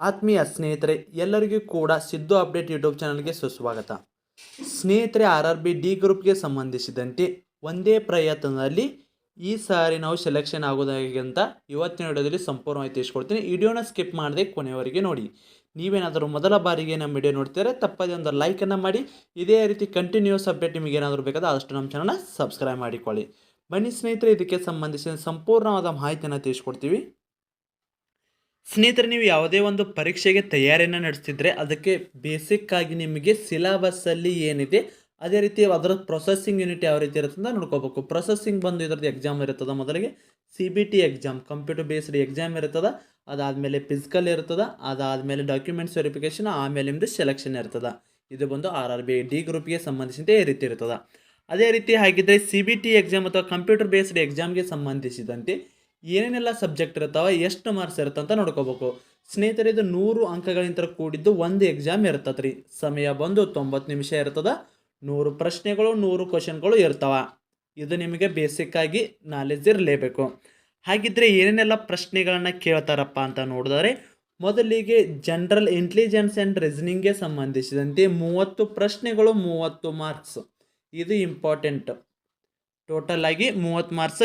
ಆತ್ಮೀಯ ಸ್ನೇಹಿತರೆ, ಎಲ್ಲರಿಗೂ ಕೂಡ ಸಿದ್ದು ಅಪ್ಡೇಟ್ ಯೂಟ್ಯೂಬ್ ಚಾನಲ್ಗೆ ಸುಸ್ವಾಗತ. ಸ್ನೇಹಿತರೆ, RRB ಡಿ ಗ್ರೂಪ್ಗೆ ಸಂಬಂಧಿಸಿದಂತೆ ಒಂದೇ ಪ್ರಯತ್ನದಲ್ಲಿ ಈ ಸಾರಿ ನಾವು ಸೆಲೆಕ್ಷನ್ ಆಗೋದಾಗಿಂತ ಇವತ್ತಿನ ವಿಡಿಯೋದಲ್ಲಿ ಸಂಪೂರ್ಣವಾಗಿ ತಿಳಿಸ್ಕೊಡ್ತೀನಿ. ವಿಡಿಯೋನ ಸ್ಕಿಪ್ ಮಾಡದೆ ಕೊನೆಯವರೆಗೆ ನೋಡಿ. ನೀವೇನಾದರೂ ಮೊದಲ ಬಾರಿಗೆ ನಮ್ಮ ವಿಡಿಯೋ ನೋಡ್ತಿದ್ರೆ ತಪ್ಪದೇ ಒಂದು ಲೈಕನ್ನು ಮಾಡಿ. ಇದೇ ರೀತಿ ಕಂಟಿನ್ಯೂಸ್ ಅಪ್ಡೇಟ್ ನಿಮಗೆ ಏನಾದರೂ ಬೇಕಾದ್ರೆ ಆದಷ್ಟು ನಮ್ಮ ಚಾನಲ್ನ ಸಬ್ಸ್ಕ್ರೈಬ್ ಮಾಡಿಕೊಳ್ಳಿ. ಬನ್ನಿ ಸ್ನೇಹಿತರೆ, ಇದಕ್ಕೆ ಸಂಬಂಧಿಸಿದ ಸಂಪೂರ್ಣವಾದ ಮಾಹಿತಿಯನ್ನು ತಿಳಿಸ್ಕೊಡ್ತೀವಿ. ಸ್ನೇಹಿತರೆ, ನೀವು ಯಾವುದೇ ಒಂದು ಪರೀಕ್ಷೆಗೆ ತಯಾರಿಯನ್ನು ನಡೆಸ್ತಿದ್ರೆ ಅದಕ್ಕೆ ಬೇಸಿಕ್ ಆಗಿ ನಿಮಗೆ ಸಿಲೆಬಸ್ಸಲ್ಲಿ ಏನಿದೆ ಅದೇ ರೀತಿ ಅದರ ಪ್ರೊಸೆಸಿಂಗ್ ಯೂನಿಟ್ ಯಾವ ರೀತಿ ಇರುತ್ತೆ ಅಂತ ನೋಡ್ಕೋಬೇಕು. ಪ್ರೊಸೆಸಿಂಗ್ ಬಂದು ಇದರದ್ದು ಎಕ್ಸಾಮ್ ಇರ್ತದೆ. ಮೊದಲಿಗೆ CBT exam, computer based exam ಇರ್ತದೆ. ಅದಾದಮೇಲೆ ಫಿಸಿಕಲ್ ಇರ್ತದೆ. ಅದಾದಮೇಲೆ ಡಾಕ್ಯುಮೆಂಟ್ಸ್ ವೆರಿಫಿಕೇಷನ್, ಆಮೇಲೆ ನಿಮ್ಮದು ಸೆಲೆಕ್ಷನ್ ಇರ್ತದೆ. ಇದು ಬಂದು RRB ಡಿ ಗ್ರೂಪ್ಗೆ ಸಂಬಂಧಿಸಿದಂತೆ ಈ ರೀತಿ ಇರ್ತದೆ. ಅದೇ ರೀತಿ ಹಾಗಿದ್ದರೆ CBT ಎಕ್ಸಾಮ್ ಅಥವಾ ಕಂಪ್ಯೂಟರ್ ಬೇಸ್ಡ್ ಎಕ್ಸಾಮ್ಗೆ ಸಂಬಂಧಿಸಿದಂತೆ ಏನೇನೆಲ್ಲ ಸಬ್ಜೆಕ್ಟ್ ಇರ್ತಾವೆ, ಎಷ್ಟು ಮಾರ್ಕ್ಸ್ ಇರುತ್ತೆ ಅಂತ ನೋಡ್ಕೋಬೇಕು. ಸ್ನೇಹಿತರೆ, ಇದು 100 ಅಂಕಗಳಿಂದ ಕೂಡಿದ್ದು ಒಂದು ಎಕ್ಸಾಮ್ ಇರ್ತದೆ ರೀ. ಸಮಯ ಬಂದು 90 ನಿಮಿಷ ಇರ್ತದೆ. 100 ಪ್ರಶ್ನೆಗಳು, 100 ಕ್ವಶನ್ಗಳು ಇರ್ತಾವೆ. ಇದು ನಿಮಗೆ ಬೇಸಿಕ್ಕಾಗಿ ನಾಲೆಜ್ ಇರಲೇಬೇಕು. ಹಾಗಿದ್ದರೆ ಏನೇನೆಲ್ಲ ಪ್ರಶ್ನೆಗಳನ್ನು ಕೇಳ್ತಾರಪ್ಪ ಅಂತ ನೋಡಿದರೆ, ಮೊದಲಿಗೆ ಜನರಲ್ ಇಂಟೆಲಿಜೆನ್ಸ್ ಆ್ಯಂಡ್ ರೀಸನಿಂಗ್ಗೆ ಸಂಬಂಧಿಸಿದಂತೆ 30 ಪ್ರಶ್ನೆಗಳು, 30 ಮಾರ್ಕ್ಸ್. ಇದು ಇಂಪಾರ್ಟೆಂಟ್. ಟೋಟಲ್ ಆಗಿ 30 ಮಾರ್ಕ್ಸ್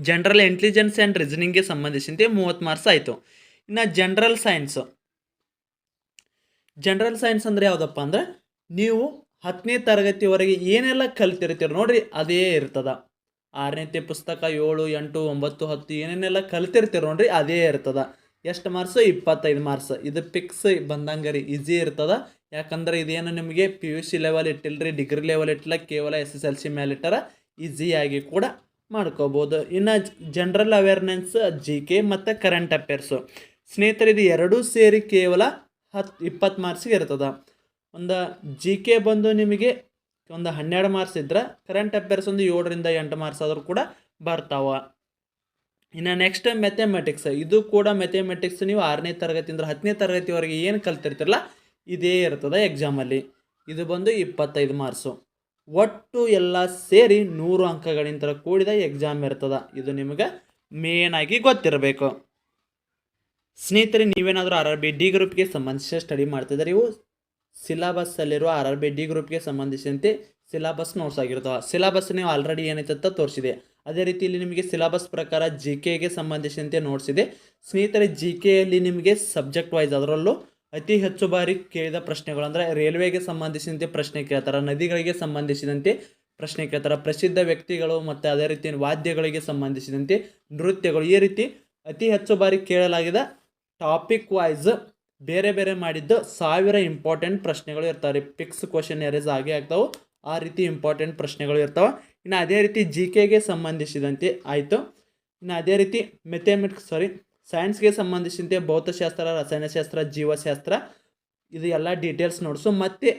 ಜನರಲ್ ಇಂಟೆಲಿಜೆನ್ಸ್ ಆ್ಯಂಡ್ ರೀಸನಿಂಗ್ಗೆ ಸಂಬಂಧಿಸಿದಂತೆ 30 ಮಾರ್ಕ್ಸ್ ಆಯಿತು. ಇನ್ನು ಜನರಲ್ ಸೈನ್ಸ್ ಅಂದರೆ ಯಾವುದಪ್ಪ ಅಂದರೆ, ನೀವು 10ನೇ ತರಗತಿವರೆಗೆ ಏನೆಲ್ಲ ಕಲ್ತಿರ್ತೀರ ನೋಡ್ರಿ, ಅದೇ ಇರ್ತದ. 6ನೇ ಪುಸ್ತಕ 7, 8, 9, 10 ಏನೇನೆಲ್ಲ ಕಲ್ತಿರ್ತೀರ ನೋಡ್ರಿ, ಅದೇ ಇರ್ತದ. ಎಷ್ಟು ಮಾರ್ಕ್ಸು? 25 ಮಾರ್ಕ್ಸ್. ಇದು ಫಿಕ್ಸ್ ಬಂದಂಗೆ ರೀ, ಈಸಿ ಇರ್ತದ. ಯಾಕಂದ್ರೆ ಇದೇನು ನಿಮಗೆ PUC ಲೆವೆಲ್ ಇಟ್ಟಿಲ್ಲರಿ, ಡಿಗ್ರಿ ಲೆವೆಲ್ ಇಟ್ಟಿಲ್ಲ, ಕೇವಲ SSLC ಮೇಲೆ ಇಟ್ಟಾರ. ಈಸಿಯಾಗಿ ಕೂಡ ಮಾಡ್ಕೋಬೋದು. ಇನ್ನು ಜನರಲ್ ಅವೇರ್ನೆಸ್, GK ಮತ್ತು ಕರೆಂಟ್ ಅಫೇರ್ಸು. ಸ್ನೇಹಿತರೆ, ಇದು ಎರಡೂ ಸೇರಿ ಕೇವಲ 20 ಮಾರ್ಕ್ಸಿಗೆ ಇರ್ತದೆ. ಒಂದು GK ಬಂದು ನಿಮಗೆ ಒಂದು 12 ಮಾರ್ಕ್ಸ್ ಇದ್ರೆ, ಕರೆಂಟ್ ಅಫೇರ್ಸ್ ಒಂದು 7 ರಿಂದ 8 ಮಾರ್ಕ್ಸ್ ಆದರೂ ಕೂಡ ಬರ್ತಾವ. ಇನ್ನು ನೆಕ್ಸ್ಟ್ ಮ್ಯಾಥಮೆಟಿಕ್ಸ್. ಇದು ಕೂಡ ಮ್ಯಾಥಮೆಟಿಕ್ಸ್ ನೀವು 6ನೇ ತರಗತಿಯಿಂದ 10ನೇ ತರಗತಿವರೆಗೆ ಏನು ಕಲ್ತಿರ್ತಿರಲ್ಲ, ಇದೇ ಇರ್ತದೆ ಎಕ್ಸಾಮಲ್ಲಿ. ಇದು ಬಂದು 25 ಮಾರ್ಕ್ಸು. ಒಟ್ಟು ಎಲ್ಲ ಸೇರಿ 100 ಅಂಕಗಳಿಂದ ಕೂಡಿದ ಎಕ್ಸಾಮ್ ಇರ್ತದೆ. ಇದು ನಿಮಗೆ ಮೇನಾಗಿ ಗೊತ್ತಿರಬೇಕು. ಸ್ನೇಹಿತರೆ, ನೀವೇನಾದರೂ RRB ಡಿ ಗ್ರೂಪ್ಗೆ ಸಂಬಂಧಿಸಿದ ಸ್ಟಡಿ ಮಾಡ್ತಿದ್ದಾರೆ, ಇವು ಸಿಲೆಬಸ್ಸಲ್ಲಿರುವ RRB ಡಿ ಗ್ರೂಪ್ಗೆ ಸಂಬಂಧಿಸಿದಂತೆ ಸಿಲೆಬಸ್ ನೋಟ್ಸ್ ಆಗಿರ್ತವೆ. ಸಿಲೆಬಸ್ ನೀವು ಆಲ್ರೆಡಿ ಏನೈತೆ ಅಂತ ತೋರಿಸಿದೆ. ಅದೇ ರೀತಿ ಇಲ್ಲಿ ನಿಮಗೆ ಸಿಲೆಬಸ್ ಪ್ರಕಾರ GKಗೆ ಸಂಬಂಧಿಸಿದಂತೆ ನೋಟ್ಸ್ ಇದೆ. ಸ್ನೇಹಿತರೆ, GKಯಲ್ಲಿ ನಿಮಗೆ ಸಬ್ಜೆಕ್ಟ್ ವೈಸ್ ಅದರಲ್ಲೂ ಅತಿ ಹೆಚ್ಚು ಬಾರಿ ಕೇಳಿದ ಪ್ರಶ್ನೆಗಳು ಅಂದರೆ ರೈಲ್ವೆಗೆ ಸಂಬಂಧಿಸಿದಂತೆ ಪ್ರಶ್ನೆ ಕೇಳ್ತಾರೆ, ನದಿಗಳಿಗೆ ಸಂಬಂಧಿಸಿದಂತೆ ಪ್ರಶ್ನೆ ಕೇಳ್ತಾರೆ, ಪ್ರಸಿದ್ಧ ವ್ಯಕ್ತಿಗಳು ಮತ್ತು ಅದೇ ರೀತಿ ವಾದ್ಯಗಳಿಗೆ ಸಂಬಂಧಿಸಿದಂತೆ ನೃತ್ಯಗಳು, ಈ ರೀತಿ ಅತಿ ಹೆಚ್ಚು ಬಾರಿ ಕೇಳಲಾಗಿದ ಟಾಪಿಕ್ ವೈಸ್ ಬೇರೆ ಬೇರೆ ಮಾಡಿದ್ದು 1000 ಇಂಪಾರ್ಟೆಂಟ್ ಪ್ರಶ್ನೆಗಳು ಇರ್ತಾವೆ. ಫಿಕ್ಸ್ ಕ್ವಶನ್ ಏರಿಯಾಸ್ ಆಗೇ ಆಗ್ತಾವೆ. ಆ ರೀತಿ ಇಂಪಾರ್ಟೆಂಟ್ ಪ್ರಶ್ನೆಗಳು ಇರ್ತಾವೆ. ಇನ್ನು ಅದೇ ರೀತಿ GKಗೆ ಸಂಬಂಧಿಸಿದಂತೆ ಆಯಿತು. ಇನ್ನು ಅದೇ ರೀತಿ ಸೈನ್ಸ್ಗೆ ಸಂಬಂಧಿಸಿದಂತೆ ಭೌತಶಾಸ್ತ್ರ, ರಸಾಯನಶಾಸ್ತ್ರ, ಜೀವಶಾಸ್ತ್ರ, ಇದು ಎಲ್ಲ ಡೀಟೇಲ್ಸ್ ನೋಟ್ಸು. ಮತ್ತು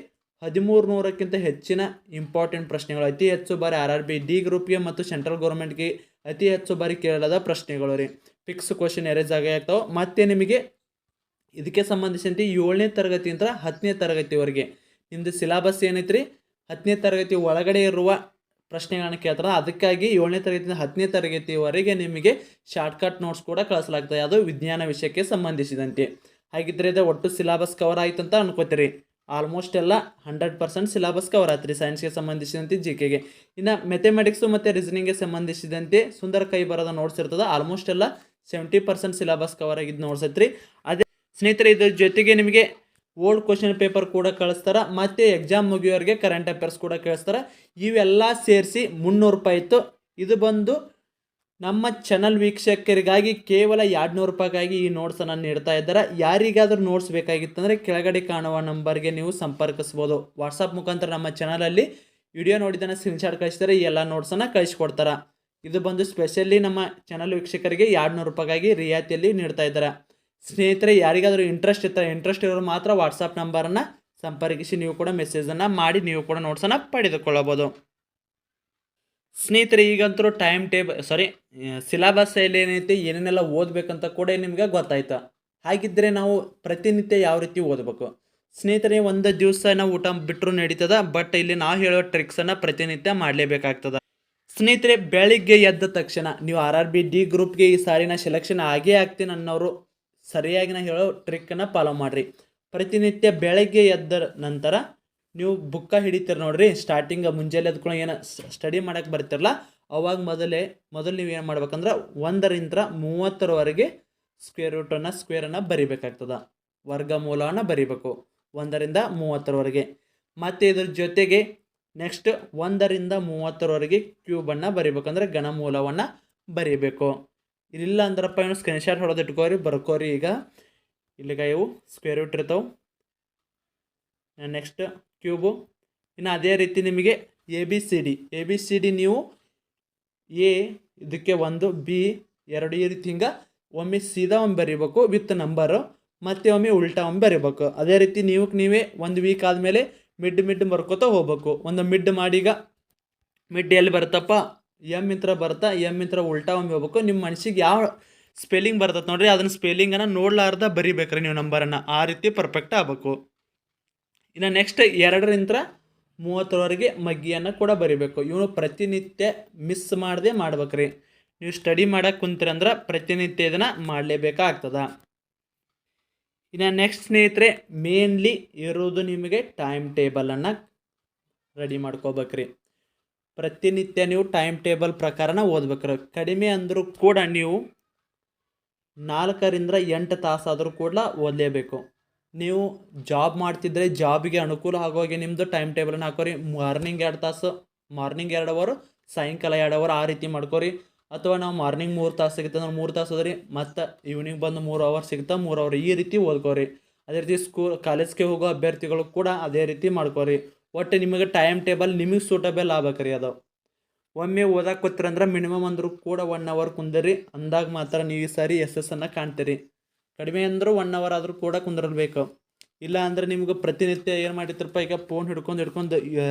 1300ಕ್ಕಿಂತ ಹೆಚ್ಚಿನ ಇಂಪಾರ್ಟೆಂಟ್ ಪ್ರಶ್ನೆಗಳು ಅತಿ ಹೆಚ್ಚು ಬಾರಿ RRB ಡಿ ಗ್ರೂಪ್ಗೆ ಮತ್ತು ಸೆಂಟ್ರಲ್ ಗೌರ್ಮೆಂಟ್ಗೆ ಅತಿ ಹೆಚ್ಚು ಬಾರಿ ಕೇಳಲಾದ ಪ್ರಶ್ನೆಗಳು ರೀ. ಫಿಕ್ಸ್ ಕ್ವಶನ್ ಏರಿಯಾಸ್ ಆಗೇ ಆಗ್ತಾವೆ. ಮತ್ತು ನಿಮಗೆ ಇದಕ್ಕೆ ಸಂಬಂಧಿಸಿದಂತೆ 7ನೇ ತರಗತಿಯಿಂದ 10ನೇ ತರಗತಿವರೆಗೆ ನಿಮ್ಮದು ಸಿಲೆಬಸ್ ಏನೈತೆ ರೀ, 10ನೇ ತರಗತಿ ಒಳಗಡೆ ಇರುವ ಪ್ರಶ್ನೆಗಳನ್ನು ಕೇಳ್ತಾರೆ. ಅದಕ್ಕಾಗಿ 7ನೇ ತರಗತಿಯಿಂದ 10ನೇ ತರಗತಿವರೆಗೆ ನಿಮಗೆ ಶಾರ್ಟ್ಕಟ್ ನೋಟ್ಸ್ ಕೂಡ ಕಳಿಸಲಾಗ್ತದೆ, ಅದು ವಿಜ್ಞಾನ ವಿಷಯಕ್ಕೆ ಸಂಬಂಧಿಸಿದಂತೆ. ಹಾಗಿದ್ದರೆ ಇದು ಒಟ್ಟು ಸಿಲೆಬಸ್ ಕವರ್ ಆಯ್ತು ಅಂತ ಅನ್ಕೋತೀರಿ. ಆಲ್ಮೋಸ್ಟ್ ಎಲ್ಲ 100% ಸಿಲೆಬಸ್ ಕವರ್ ಆಯ್ತು ರೀ ಸೈನ್ಸ್ಗೆ ಸಂಬಂಧಿಸಿದಂತೆ, GKಗೆ. ಇನ್ನು ಮ್ಯಾಥಮೆಟಿಕ್ಸು ಮತ್ತು ರೀಸನಿಂಗ್ಗೆ ಸಂಬಂಧಿಸಿದಂತೆ ಸುಂದರ ಕೈ ಬರೋದ ನೋಟ್ಸ್ ಇರ್ತದೆ. ಆಲ್ಮೋಸ್ಟ್ ಎಲ್ಲ 70% ಸಿಲೆಬಸ್ ಕವರ್ ಆಗಿದ್ದು ನೋಟ್ಸ್ ಐತ್ರಿ. ಅದೇ ಸ್ನೇಹಿತರೆ, ಇದ್ರ ಜೊತೆಗೆ ನಿಮಗೆ ಓಲ್ಡ್ ಕ್ವಶನ್ ಪೇಪರ್ ಕೂಡ ಕಳಿಸ್ತಾರೆ. ಮತ್ತು ಎಕ್ಸಾಮ್ ಮುಗಿಯೋರಿಗೆ ಕರೆಂಟ್ ಅಫೇರ್ಸ್ ಕೂಡ ಕಳಿಸ್ತಾರೆ. ಇವೆಲ್ಲ ಸೇರಿಸಿ 300 ರೂಪಾಯಿ ಇತ್ತು. ಇದು ಬಂದು ನಮ್ಮ ಚಾನಲ್ ವೀಕ್ಷಕರಿಗಾಗಿ ಕೇವಲ 200 ರೂಪಾಯಿಗಾಗಿ ಈ ನೋಟ್ಸನ್ನು ನೀಡ್ತಾ ಇದ್ದಾರೆ. ಯಾರಿಗಾದರೂ ನೋಟ್ಸ್ ಬೇಕಾಗಿತ್ತಂದರೆ ಕೆಳಗಡೆ ಕಾಣುವ ನಂಬರ್ಗೆ ನೀವು ಸಂಪರ್ಕಿಸ್ಬೋದು. ವಾಟ್ಸಪ್ ಮುಖಾಂತರ ನಮ್ಮ ಚಾನಲಲ್ಲಿ ವಿಡಿಯೋ ನೋಡಿದ್ದನ್ನು ಸ್ಕ್ರೀನ್ಶಾಟ್ ಕಳಿಸಿದರೆ ಈ ಎಲ್ಲ ನೋಟ್ಸನ್ನು ಕಳಿಸ್ಕೊಡ್ತಾರೆ. ಇದು ಬಂದು ಸ್ಪೆಷಲಿ ನಮ್ಮ ಚಾನಲ್ ವೀಕ್ಷಕರಿಗೆ 200 ರೂಪಾಯಿಗಾಗಿ ರಿಯಾಯಿತಿಯಲ್ಲಿ ನೀಡ್ತಾ ಇದ್ದಾರೆ. ಸ್ನೇಹಿತರೆ, ಯಾರಿಗಾದರೂ ಇಂಟ್ರೆಸ್ಟ್ ಇರೋರು ಮಾತ್ರ ವಾಟ್ಸಪ್ ನಂಬರನ್ನು ಸಂಪರ್ಕಿಸಿ ನೀವು ಕೂಡ ಮೆಸೇಜನ್ನು ಮಾಡಿ ನೀವು ಕೂಡ ನೋಟ್ಸನ್ನು ಪಡೆದುಕೊಳ್ಳಬಹುದು. ಸ್ನೇಹಿತರೆ, ಈಗಂತರೂ ಸಿಲೆಬಸ್ಸಲ್ಲಿ ಏನೈತೆ ಏನೇನೆಲ್ಲ ಓದಬೇಕಂತ ಕೂಡ ನಿಮಗೆ ಗೊತ್ತಾಯ್ತು. ಹಾಗಿದ್ದರೆ ನಾವು ಪ್ರತಿನಿತ್ಯ ಯಾವ ರೀತಿ ಓದಬೇಕು? ಸ್ನೇಹಿತರೆ, ಒಂದು ದಿವಸ ನಾವು ಊಟ ಬಿಟ್ಟರು ನಡೀತದ, ಬಟ್ ಇಲ್ಲಿ ನಾವು ಹೇಳೋ ಟ್ರಿಕ್ಸನ್ನು ಪ್ರತಿನಿತ್ಯ ಮಾಡಲೇಬೇಕಾಗ್ತದೆ. ಸ್ನೇಹಿತರೆ, ಬೆಳಿಗ್ಗೆ ಎದ್ದ ತಕ್ಷಣ ನೀವು RRB ಡಿ ಗ್ರೂಪ್ಗೆ ಈ ಸಾರಿನ ಸೆಲೆಕ್ಷನ್ ಆಗೇ ಆಗ್ತೀನಿ ಅನ್ನೋರು ಸರಿಯಾಗಿ ನಾ ಹೇಳೋ ಟ್ರಿಕ್ಕನ್ನು ಫಾಲೋ ಮಾಡಿರಿ. ಪ್ರತಿನಿತ್ಯ ಬೆಳಗ್ಗೆ ಎದ್ದ ನಂತರ ನೀವು ಬುಕ್ಕ ಹಿಡಿತೀರಿ ನೋಡ್ರಿ, ಸ್ಟಾರ್ಟಿಂಗ್ ಮುಂಜಾನೆ ಎದ್ಕೊಂಡು ಏನು ಸ್ಟಡಿ ಮಾಡೋಕ್ಕೆ ಬರ್ತಿರಲ್ಲ, ಅವಾಗ ಮೊದಲು ನೀವು ಏನು ಮಾಡ್ಬೇಕಂದ್ರೆ 1ರಿಂದ 30ರವರೆಗೆ ಸ್ಕ್ವೇರನ್ನು ಬರಿಬೇಕಾಗ್ತದೆ. ವರ್ಗಮೂಲವನ್ನು ಬರಿಬೇಕು 1ರಿಂದ 30ರವರೆಗೆ. ಮತ್ತು ಇದ್ರ ಜೊತೆಗೆ ನೆಕ್ಸ್ಟ್ 1ರಿಂದ 30ರವರೆಗೆ ಕ್ಯೂಬನ್ನು ಬರಿಬೇಕಂದ್ರೆ ಘನಮೂಲವನ್ನು ಬರಿಬೇಕು. ಇಲ್ಲ ಅಂದ್ರಪ್ಪ ಏನು ಸ್ಕ್ರೀನ್ಶಾಟ್ ಹೊಡೆದು ಇಟ್ಕೋರಿ, ಬರ್ಕೋರಿ. ಈಗ ಇಲ್ಲಿಗ ಇವು ಸ್ಕ್ವೇರ್ ರೂಟ್ ಇರ್ತಾವೆ. Next cube. ಇನ್ನು ಅದೇ ರೀತಿ ನಿಮಗೆ ಎ ಬಿ ಸಿ ಡಿ ನೀವು ಎ ಇದಕ್ಕೆ 1, ಬಿ 2 ಈ ರೀತಿ ಹಿಂಗೆ ಒಮ್ಮೆ ಸೀದಾ ಒಮ್ಮೆ ಬರೀಬೇಕು ವಿತ್ ನಂಬರು, ಮತ್ತು ಒಮ್ಮೆ ಉಲ್ಟಾ ಒಮ್ಮೆ ಬರೀಬೇಕು. ಅದೇ ರೀತಿ ನೀವೇ 1 ವೀಕ್ ಆದಮೇಲೆ ಮಿಡ್ ಬರ್ಕೋತಾ ಹೋಗ್ಬೇಕು. ಒಂದು ಮಿಡ್ ಮಾಡಿ, ಈಗ ಮಿಡ್ ಎಲ್ಲಿ ಬರುತ್ತಪ್ಪ, ಎಮ್ ಇಂತ್ರ ಉಲ್ಟಾ ಒಮ್ಮೆ ಹೋಗ್ಬೇಕು. ನಿಮ್ಮ ಮನಸ್ಸಿಗೆ ಯಾವ ಸ್ಪೆಲ್ಲಿಂಗ್ ಬರ್ತದೆ ನೋಡ್ರಿ, ಅದನ್ನ ಸ್ಪೆಲ್ಲಿಂಗನ್ನು ನೋಡ್ಲಾರ್ದ ಬರಿಬೇಕ್ರಿ ನೀವು ನಂಬರನ್ನು. ಆ ರೀತಿ ಪರ್ಫೆಕ್ಟ್ ಆಗಬೇಕು. ಇನ್ನು ನೆಕ್ಸ್ಟ್ 2ರಿಂದ 30ರವರೆಗೆ ಮಗ್ಗಿಯನ್ನು ಕೂಡ ಬರಿಬೇಕು. ಇವನು ಪ್ರತಿನಿತ್ಯ ಮಿಸ್ ಮಾಡದೆ ಮಾಡ್ಬೇಕ್ರಿ. ನೀವು ಸ್ಟಡಿ ಮಾಡೋಕ್ಕೆ ಕುಂತೀರಂದ್ರೆ ಪ್ರತಿನಿತ್ಯ ಇದನ್ನು ಮಾಡಲೇಬೇಕಾಗ್ತದೆ. ಇನ್ನು ನೆಕ್ಸ್ಟ್ ಸ್ನೇಹಿತರೆ, ಮೇನ್ಲಿ ಇರೋದು ನಿಮಗೆ ಟೈಮ್ ಟೇಬಲನ್ನು ರೆಡಿ ಮಾಡ್ಕೋಬೇಕ್ರಿ. ಪ್ರತಿನಿತ್ಯ ನೀವು ಟೈಮ್ ಟೇಬಲ್ ಪ್ರಕಾರನ ಓದ್ಬೇಕ್ರಿ. ಕಡಿಮೆ ಅಂದರೂ ಕೂಡ ನೀವು 4ರಿಂದ 8 ತಾಸಾದರೂ ಕೂಡ ಓದಲೇಬೇಕು. ನೀವು ಜಾಬ್ ಮಾಡ್ತಿದ್ರೆ ಜಾಬಿಗೆ ಅನುಕೂಲ ಆಗೋಗೆ ನಿಮ್ಮದು ಟೈಮ್ ಟೇಬಲನ್ನು ಹಾಕೋರಿ. ಮಾರ್ನಿಂಗ್ 2 ತಾಸು, ಮಾರ್ನಿಂಗ್ 2 ಅವರ್, ಸಾಯಂಕಾಲ 2 ಅವರ್ ಆ ರೀತಿ ಮಾಡ್ಕೋರಿ. ಅಥವಾ ನಾವು ಮಾರ್ನಿಂಗ್ 3 ತಾಸು ಸಿಗುತ್ತೆ ಅಂದ್ರೆ 3 ತಾಸು ಓದ್ರಿ, ಮತ್ತು ಈವ್ನಿಂಗ್ ಬಂದು 3 ಅವರ್ ಸಿಗುತ್ತೆ 3 ಅವರ್ ಈ ರೀತಿ ಓದ್ಕೋರಿ. ಅದೇ ರೀತಿ ಕಾಲೇಜ್ಗೆ ಹೋಗೋ ಅಭ್ಯರ್ಥಿಗಳು ಕೂಡ ಅದೇ ರೀತಿ ಮಾಡ್ಕೋರಿ. ಒಟ್ಟು ನಿಮಗೆ ಟೈಮ್ ಟೇಬಲ್ ನಿಮಗೆ ಸೂಟಬಲ್ ಆಗ್ಬೇಕ್ರಿ. ಅದು ಒಮ್ಮೆ ಓದಕ್ಕೆ ಕೂತ್ರಂದ್ರೆ ಮಿನಿಮಮ್ ಅಂದರೂ ಕೂಡ 1 ಅವರ್ ಕುಂದರಿ, ಅಂದಾಗ ಮಾತ್ರ ನೀವು ಈ ಸಾರಿ ಯಶಸ್ಸನ್ನು ಕಾಣ್ತೀರಿ. ಕಡಿಮೆ ಅಂದರೂ 1 ಅವರ್ ಆದರೂ ಕೂಡ ಕುಂದಿರಬೇಕು. ಇಲ್ಲ ಅಂದರೆ ನಿಮ್ಗೆ ಪ್ರತಿನಿತ್ಯ ಏನು ಮಾಡಿರ್ತಾರಪ್ಪ, ಈಗ ಫೋನ್ ಹಿಡ್ಕೊಂಡು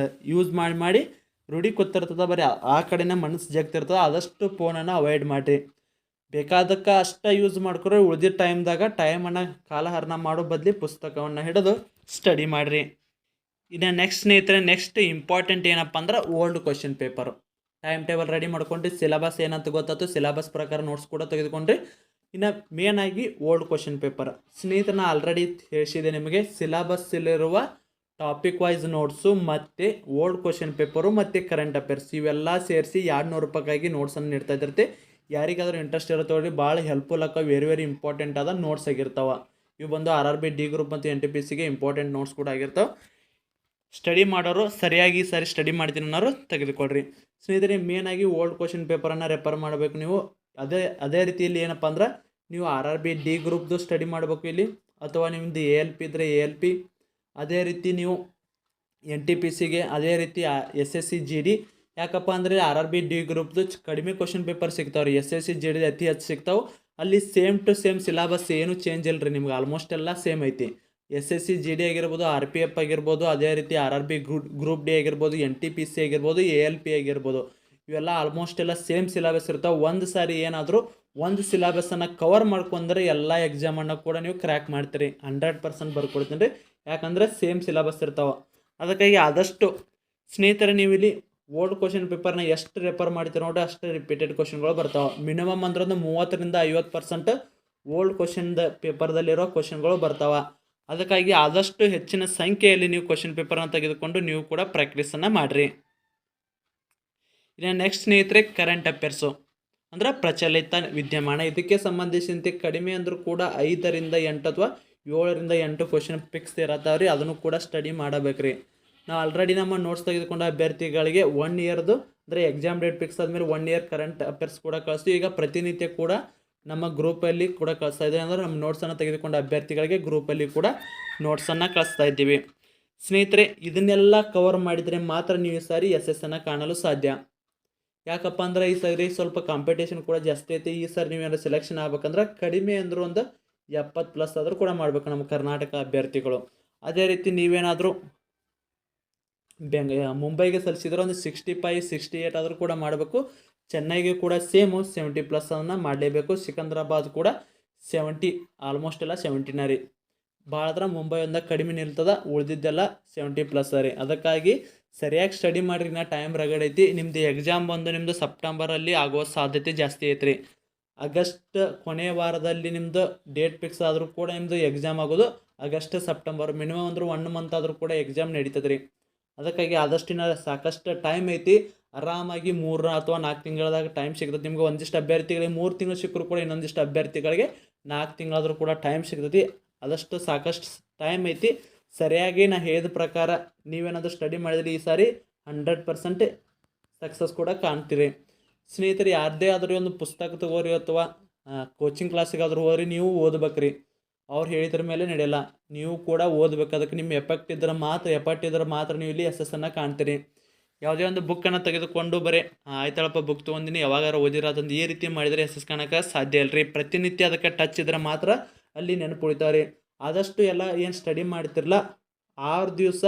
ಯೂಸ್ ಮಾಡಿ ರೂಢಿ ಕೂತಿರ್ತದೆ, ಬರೀ ಆ ಕಡೆನೇ ಮನಸ್ಸು ಜಗ್ತಿರ್ತದೆ. ಆದಷ್ಟು ಫೋನನ್ನು ಅವಾಯ್ಡ್ ಮಾಡಿರಿ. ಬೇಕಾದಕ್ಕೆ ಅಷ್ಟೇ ಯೂಸ್ ಮಾಡ್ಕೊರಿ. ಉಳಿದಿದ್ದ ಟೈಮನ್ನು ಕಾಲಹರಣ ಮಾಡೋ ಬದಲಿ ಪುಸ್ತಕವನ್ನು ಹಿಡಿದು ಸ್ಟಡಿ ಮಾಡಿರಿ. ಇನ್ನು ನೆಕ್ಸ್ಟ್ ಸ್ನೇಹಿತರೆ, ನೆಕ್ಸ್ಟ್ ಇಂಪಾರ್ಟೆಂಟ್ ಏನಪ್ಪ ಅಂದ್ರೆ old question paper. Time table ready ಮಾಡ್ಕೊಂಡ್ರಿ, ಸಿಲೆಬಸ್ ಏನಂತ ಗೊತ್ತಾಯ್ತು, ಸಿಲೆಬಸ್ ಪ್ರಕಾರ ನೋಟ್ಸ್ ಕೂಡ ತೆಗೆದುಕೊಂಡ್ರಿ. ಇನ್ನು ಮೇನಾಗಿ ಓಲ್ಡ್ ಕ್ವಶನ್ ಪೇಪರ್ ಸ್ನೇಹಿತರನ್ನ ಆಲ್ರೆಡಿ ಹೇಳಿಸಿದೆ ನಿಮಗೆ. ಸಿಲೆಬಸ್ಸಲ್ಲಿರುವ ಟಾಪಿಕ್ ವೈಸ್ ನೋಟ್ಸು ಮತ್ತು ಓಲ್ಡ್ ಕ್ವಶನ್ ಪೇಪರು ಮತ್ತು ಕರೆಂಟ್ ಅಫೇರ್ಸ್ ಇವೆಲ್ಲ ಸೇರಿಸಿ 200 ರೂಪಾಯಿಗಾಗಿ ನೋಟ್ಸನ್ನು ನೀಡ್ತಾ ಇದ್ದಿರ್ತೆ. ಯಾರಿಗಾದ್ರೂ ಇಂಟ್ರೆಸ್ಟ್ ಇರುತ್ತೆ ನೋಡಿ, ಭಾಳ ಹೆಲ್ಪ್ಫುಲ್ ಆಗ ವೆರಿ ಇಂಪಾರ್ಟೆಂಟ್ ಆದ ನೋಟ್ಸ್ ಆಗಿರ್ತಾವೆ. ಇವು ಬಂದು RRB ಡಿ ಗ್ರೂಪ್ ಮತ್ತು NTPCಗೆ ಇಂಪಾರ್ಟೆಂಟ್ ನೋಟ್ಸ್ ಕೂಡ ಆಗಿರ್ತಾವೆ. ಸ್ಟಡಿ ಮಾಡೋರು ಸರಿಯಾಗಿ ಸರಿ ಸ್ಟಡಿ ಮಾಡ್ತೀನಿ ಅನ್ನೋರು ತೆಗೆದುಕೊಳ್ರಿ. ಸ್ನೇಹಿತರೆ, ಮೇನಾಗಿ ಓಲ್ಡ್ ಕ್ವಶನ್ ಪೇಪರನ್ನು ರೆಫರ್ ಮಾಡಬೇಕು ನೀವು. ಅದೇ ರೀತಿಯಲ್ಲಿ ಏನಪ್ಪ ಅಂದ್ರೆ ನೀವು RRB ಡಿ ಗ್ರೂಪ್ದು ಸ್ಟಡಿ ಮಾಡಬೇಕು ಇಲ್ಲಿ, ಅಥವಾ ನಿಮ್ಮದು ALP ಇದ್ದರೆ ALP. ಅದೇ ರೀತಿ ನೀವು NTPCಗೆ, ಅದೇ ರೀತಿ SSC GD. ಯಾಕಪ್ಪ ಅಂದರೆ RRB ಡಿ ಗ್ರೂಪ್ದು ಕಡಿಮೆ ಕ್ವಶನ್ ಪೇಪರ್ ಸಿಗ್ತಾವ್ರಿ, SSC GD ಅತಿ ಹೆಚ್ಚು ಸಿಗ್ತಾವೆ. ಅಲ್ಲಿ ಸೇಮ್ ಟು ಸೇಮ್ ಸಿಲೆಬಸ್ ಏನು ಚೇಂಜ್ ಇಲ್ಲ ರೀ, ನಿಮ್ಗೆ ಆಲ್ಮೋಸ್ಟ್ ಎಲ್ಲ ಸೇಮ್ ಐತಿ. SSC GD ಆಗಿರ್ಬೋದು, RPF ಆಗಿರ್ಬೋದು, ಅದೇ ರೀತಿ RRB ಗ್ರೂಪ್ ಡಿ ಆಗಿರ್ಬೋದು, NTPC ಆಗಿರ್ಬೋದು, ALP ಆಗಿರ್ಬೋದು, ಇವೆಲ್ಲ ಆಲ್ಮೋಸ್ಟ್ ಎಲ್ಲ ಸೇಮ್ ಸಿಲೆಬಸ್ ಇರ್ತಾವೆ. ಒಂದು ಸಾರಿ ಏನಾದರೂ ಒಂದು ಸಿಲೆಬಸ್ಸನ್ನು ಕವರ್ ಮಾಡ್ಕೊಂಡ್ರೆ ಎಲ್ಲ ಎಕ್ಸಾಮನ್ನು ಕೂಡ ನೀವು ಕ್ರ್ಯಾಕ್ ಮಾಡ್ತೀರಿ. 100% ಬರ್ಕೊಡ್ತೀನಿ ರೀ, ಯಾಕಂದರೆ ಸೇಮ್ ಸಿಲೆಬಸ್ ಇರ್ತಾವೆ. ಅದಕ್ಕಾಗಿ ಆದಷ್ಟು ಸ್ನೇಹಿತರೆ ನೀವು ಇಲ್ಲಿ ಓಲ್ಡ್ ಕ್ವಶನ್ ಪೇಪರ್ನ ಎಷ್ಟು ರೆಫರ್ ಮಾಡ್ತೀರಿ ನೋಡ್ರಿ, ಅಷ್ಟು ರಿಪೀಟೆಡ್ ಕ್ವಶನ್ಗಳು ಬರ್ತಾವೆ. ಮಿನಿಮಮ್ ಅಂದ್ರೆ 30ರಿಂದ 50% ಓಲ್ಡ್ ಕ್ವಶನ್ದ ಪೇಪರ್ದಲ್ಲಿರೋ ಕ್ವಶನ್ಗಳು ಬರ್ತಾವೆ. ಅದಕ್ಕಾಗಿ ಆದಷ್ಟು ಹೆಚ್ಚಿನ ಸಂಖ್ಯೆಯಲ್ಲಿ ನೀವು ಕ್ವಶನ್ ಪೇಪರನ್ನು ತೆಗೆದುಕೊಂಡು ನೀವು ಕೂಡ ಪ್ರಾಕ್ಟೀಸನ್ನು ಮಾಡಿರಿ. ಇನ್ನು ನೆಕ್ಸ್ಟ್ ಸ್ನೇಹಿತರೆ, ಕರೆಂಟ್ ಅಫೇರ್ಸು ಅಂದ್ರೆ ಪ್ರಚಲಿತ ವಿದ್ಯಮಾನ. ಇದಕ್ಕೆ ಸಂಬಂಧಿಸಿದಂತೆ ಕಡಿಮೆ ಅಂದರೂ ಕೂಡ 5ರಿಂದ 8 ಅಥವಾ 7ರಿಂದ 8 ಕ್ವಶನ್ ಫಿಕ್ಸ್ ಇರತ್ತಾವ್ರಿ. ಅದನ್ನು ಕೂಡ ಸ್ಟಡಿ ಮಾಡಬೇಕ್ರಿ. ನಾವು ಆಲ್ರೆಡಿ ನಮ್ಮ ನೋಟ್ಸ್ ತೆಗೆದುಕೊಂಡ ಅಭ್ಯರ್ಥಿಗಳಿಗೆ 1 ಇಯರ್ದು ಅಂದರೆ ಎಕ್ಸಾಮ್ ಡೇಟ್ ಫಿಕ್ಸ್ ಆದಮೇಲೆ 1 ಇಯರ್ ಕರೆಂಟ್ ಅಫೇರ್ಸ್ ಕೂಡ ಕಳಿಸ್ತೀವಿ. ಈಗ ಪ್ರತಿನಿತ್ಯ ಕೂಡ ನಮ್ಮ ಗ್ರೂಪಲ್ಲಿ ಕೂಡ ಕಳಿಸ್ತಾ ಇದ್ದೀವಿ. ಅಂದರೆ ನಮ್ಮ ನೋಟ್ಸನ್ನು ತೆಗೆದುಕೊಂಡ ಅಭ್ಯರ್ಥಿಗಳಿಗೆ ಗ್ರೂಪಲ್ಲಿ ಕೂಡ ನೋಟ್ಸನ್ನು ಕಳಿಸ್ತಾ ಇದ್ದೀವಿ. ಸ್ನೇಹಿತರೆ, ಇದನ್ನೆಲ್ಲ ಕವರ್ ಮಾಡಿದರೆ ಮಾತ್ರ ನೀವು ಈ ಸಾರಿ ಯಶಸ್ಸನ್ನು ಕಾಣಲು ಸಾಧ್ಯ. ಯಾಕಪ್ಪ ಅಂದ್ರೆ ಈ ಸಾರಿ ಸ್ವಲ್ಪ ಕಾಂಪಿಟೇಷನ್ ಕೂಡ ಜಾಸ್ತಿ ಐತಿ. ಈ ಸಾರಿ ನೀವೇನಾದ್ರು ಸೆಲೆಕ್ಷನ್ ಆಗ್ಬೇಕಂದ್ರೆ ಕಡಿಮೆ ಅಂದರೂ ಒಂದು 70+ ಆದರೂ ಕೂಡ ಮಾಡಬೇಕು ನಮ್ಮ ಕರ್ನಾಟಕ ಅಭ್ಯರ್ಥಿಗಳು. ಅದೇ ರೀತಿ ನೀವೇನಾದರೂ ಮುಂಬೈಗೆ ಸಲ್ಲಿಸಿದ್ರೆ ಒಂದು 65, 68 ಆದರೂ ಕೂಡ ಮಾಡಬೇಕು. ಚೆನ್ನೈಗೆ ಕೂಡ ಸೇಮು 70+ ಮಾಡಲೇಬೇಕು. ಸಿಕಂದ್ರಾಬಾದ್ ಕೂಡ 70, ಆಲ್ಮೋಸ್ಟ್ ಎಲ್ಲ 70ನ ರೀ. ಭಾಳ ಮುಂಬೈ ಒಂದಾಗ ಕಡಿಮೆ ನಿಲ್ತದ, ಉಳಿದಿದ್ದೆಲ್ಲ 70+ ರೀ. ಅದಕ್ಕಾಗಿ ಸರಿಯಾಗಿ ಸ್ಟಡಿ ಮಾಡಿರಿ, ನಾ ಟೈಮ್ ರಗಡೈತಿ. ನಿಮ್ಮದು ಎಕ್ಸಾಮ್ ಬಂದು ನಿಮ್ಮದು ಸೆಪ್ಟೆಂಬರಲ್ಲಿ ಆಗೋ ಸಾಧ್ಯತೆ ಜಾಸ್ತಿ ಐತ್ರಿ. ಆಗಸ್ಟ್ ಕೊನೆಯ ವಾರದಲ್ಲಿ ನಿಮ್ಮದು ಡೇಟ್ ಫಿಕ್ಸ್ ಆದರೂ ಕೂಡ ನಿಮ್ಮದು ಎಕ್ಸಾಮ್ ಆಗೋದು ಆಗಸ್ಟ್ ಸೆಪ್ಟೆಂಬರ್, ಮಿನಿಮಮ್ ಅಂದ್ರೆ 1 ಮಂತ್ ಆದರೂ ಕೂಡ ಎಕ್ಸಾಮ್ ನಡೀತದೆ ರೀ. ಅದಕ್ಕಾಗಿ ಆದಷ್ಟಿನ ಸಾಕಷ್ಟು ಟೈಮ್ ಐತಿ. ಆರಾಮಾಗಿ 3 ಅಥವಾ 4 ತಿಂಗಳದಾಗ ಟೈಮ್ ಸಿಗ್ತದೆ ನಿಮ್ಗೆ. ಒಂದಿಷ್ಟು ಅಭ್ಯರ್ಥಿಗಳಿಗೆ 3 ತಿಂಗಳು ಸಿಕ್ಕರು ಕೂಡ ಇನ್ನೊಂದಿಷ್ಟು ಅಭ್ಯರ್ಥಿಗಳಿಗೆ 4 ತಿಂಗಳಾದರೂ ಕೂಡ ಟೈಮ್ ಸಿಗ್ತೈತಿ. ಆದಷ್ಟು ಸಾಕಷ್ಟು ಟೈಮ್ ಐತಿ. ಸರಿಯಾಗಿ ನಾ ಹೇಳಿದ ಪ್ರಕಾರ ನೀವೇನಾದರೂ ಸ್ಟಡಿ ಮಾಡಿದ್ರೆ ಈ ಸಾರಿ 100% ಸಕ್ಸಸ್ ಕೂಡ ಕಾಣ್ತೀರಿ. ಸ್ನೇಹಿತರೆ, ಯಾರದೇ ಆದರೂ ಒಂದು ಪುಸ್ತಕ ತಗೋರಿ ಅಥವಾ ಕೋಚಿಂಗ್ ಕ್ಲಾಸಿಗಾದರೂ ಹೋಗ್ರಿ, ನೀವು ಓದ್ಬೇಕ್ರಿ. ಅವ್ರು ಹೇಳಿದ್ರ ಮೇಲೆ ನಡೆಯಲ್ಲ, ನೀವು ಕೂಡ ಓದ್ಬೇಕು. ಅದಕ್ಕೆ ನಿಮ್ಮ ಎಫೆಕ್ಟ್ ಇದ್ರೆ ಮಾತ್ರ ನೀವು ಇಲ್ಲಿ ಯಶಸ್ಸನ್ನು ಕಾಣ್ತೀರಿ. ಯಾವುದೇ ಒಂದು ಬುಕ್ಕನ್ನು ತೆಗೆದುಕೊಂಡು ಬರೀ ಆಯ್ತಳಪ್ಪ ಬುಕ್ ತೊಗೊಂಡಿನಿ ಯಾವಾಗಾರ ಓದಿರೋದಂದು ಈ ರೀತಿ ಮಾಡಿದರೆ ಯಶಸ್ಸು ಕಾಣೋಕೆ ಸಾಧ್ಯ ಇಲ್ಲ ರೀ. ಪ್ರತಿನಿತ್ಯ ಅದಕ್ಕೆ ಟಚ್ ಇದ್ರೆ ಮಾತ್ರ ಅಲ್ಲಿ ನೆನಪು ಉಳಿತಾವ್ರಿ. ಆದಷ್ಟು ಎಲ್ಲ ಏನು ಸ್ಟಡಿ ಮಾಡ್ತಿರಲ್ಲ 6 ದಿವಸ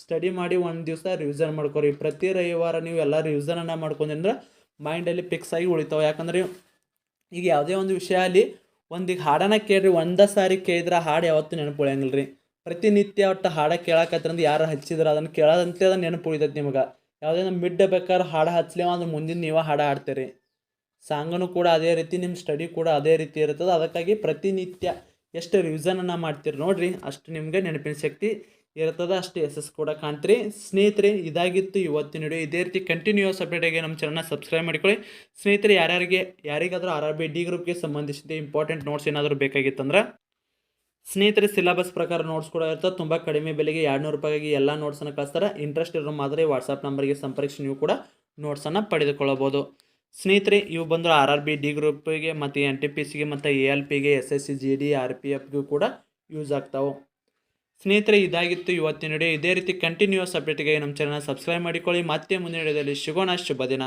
ಸ್ಟಡಿ ಮಾಡಿ 1 ದಿವಸ ರಿವಿಸನ್ ಮಾಡ್ಕೊರಿ. ಪ್ರತಿ ರವಿವಾರ ನೀವು ಎಲ್ಲ ರಿವಿಸನನ್ನು ಮಾಡ್ಕೊಂಡ್ರೆ ಮೈಂಡಲ್ಲಿ ಫಿಕ್ಸ್ ಆಗಿ ಉಳಿತಾವೆ. ಯಾಕಂದ್ರೆ ಈಗ ಯಾವುದೇ ಒಂದು ವಿಷಯ ಅಲ್ಲಿ ಒಂದೀಗ ಹಾಡನ್ನು ಕೇಳ್ರಿ, ಒಂದೇ ಸಾರಿ ಕೇಳಿದ್ರೆ ಹಾಡು ಯಾವತ್ತೂ ನೆನಪು ಉಳಿಯಂಗಿಲ್ಲ ರೀ. ಪ್ರತಿನಿತ್ಯ ಒಟ್ಟು ಹಾಡು ಕೇಳಕತ್ತಂದ್ರೆ ಯಾರು ಹಚ್ಚಿದ್ರೆ ಅದನ್ನು ಕೇಳೋದಂತೆ ಅದನ್ನು ನೆನಪು ಉಳಿತೈತೆ ನಿಮಗೆ. ಯಾವುದೇ ಮಿಡ್ ಬೇಕಾದ್ರೆ ಹಾಡು ಹಚ್ಚಲಿ ಅಂದ್ರೆ ಮುಂದಿನ ನೀವು ಹಾಡು ಹಾಡ್ತೀರಿ. ಸಾಂಗನು ಕೂಡ ಅದೇ ರೀತಿ, ನಿಮ್ಮ ಸ್ಟಡಿ ಕೂಡ ಅದೇ ರೀತಿ ಇರ್ತದೆ. ಅದಕ್ಕಾಗಿ ಪ್ರತಿನಿತ್ಯ ಎಷ್ಟು ರಿವಿಸನನ್ನು ಮಾಡ್ತೀರಿ ನೋಡಿರಿ, ಅಷ್ಟು ನಿಮಗೆ ನೆನಪಿನ ಶಕ್ತಿ ಇರ್ತದೆ, ಅಷ್ಟು ಯಶಸ್ಸು ಕೂಡ ಕಾಣ್ತೀರಿ. ಸ್ನೇಹಿತರೆ, ಇದಾಗಿತ್ತು ಇವತ್ತಿನ ವಿಡಿಯೋ. ಇದೇ ರೀತಿ ಕಂಟಿನ್ಯೂಸ್ ಅಪ್ಡೇಟಾಗಿ ನಮ್ಮ ಚಾನಲ್ನ ಸಬ್ಸ್ಕ್ರೈಬ್ ಮಾಡಿಕೊಳ್ಳಿ. ಸ್ನೇಹಿತರೆ, ಯಾರಿಗಾದರೂ RRB ಡಿ ಗ್ರೂಪ್ಗೆ ಸಂಬಂಧಿಸಿದ ಇಂಪಾರ್ಟೆಂಟ್ ನೋಟ್ಸ್ ಏನಾದರೂ ಬೇಕಾಗಿತ್ತಂದ್ರೆ ಸ್ನೇಹಿತರೆ ಸಿಲೆಬಸ್ ಪ್ರಕಾರ ನೋಟ್ಸ್ ಕೂಡ ಇರ್ತದೆ. ತುಂಬ ಕಡಿಮೆ ಬೆಲೆಗೆ 200 ರೂಪಾಯಿಗೆ ಎಲ್ಲ ನೋಟ್ಸನ್ನು ಕಳಿಸ್ತಾರೆ. ಇಂಟ್ರೆಸ್ಟ್ ಇರೋ ಮಾತ್ರ ವಾಟ್ಸಪ್ ನಂಬರ್ಗೆ ಸಂಪರ್ಕಿಸಿ ನೀವು ಕೂಡ ನೋಟ್ಸನ್ನು ಪಡೆದುಕೊಳ್ಳಬಹುದು. ಸ್ನೇಹಿತರೆ, ಇವು ಬಂದು RRB ಡಿ ಗ್ರೂಪ್ಗೆ ಮತ್ತು NTPCಗೆ ಮತ್ತು ALPಗೆ SSC GD RPFಗೂ ಕೂಡ ಯೂಸ್ ಆಗ್ತಾವೆ. ಸ್ನೇಹಿತರೆ, ಇದಾಗಿತ್ತು ಇವತ್ತಿನ ವಿಡಿಯೋ. ಇದೇ ರೀತಿ ಕಂಟಿನ್ಯೂಸ್ ಅಪ್ಡೇಟ್ಗೆ ನಮ್ಮ ಚಾನಲ್ ಸಬ್ಸ್ಕ್ರೈಬ್ ಮಾಡಿಕೊಳ್ಳಿ. ಮತ್ತೆ ಮುಂದಿನ ವಿಡಿಯೋದಲ್ಲಿ ಸಿಗೋಣ. ಶುಭ ದಿನ.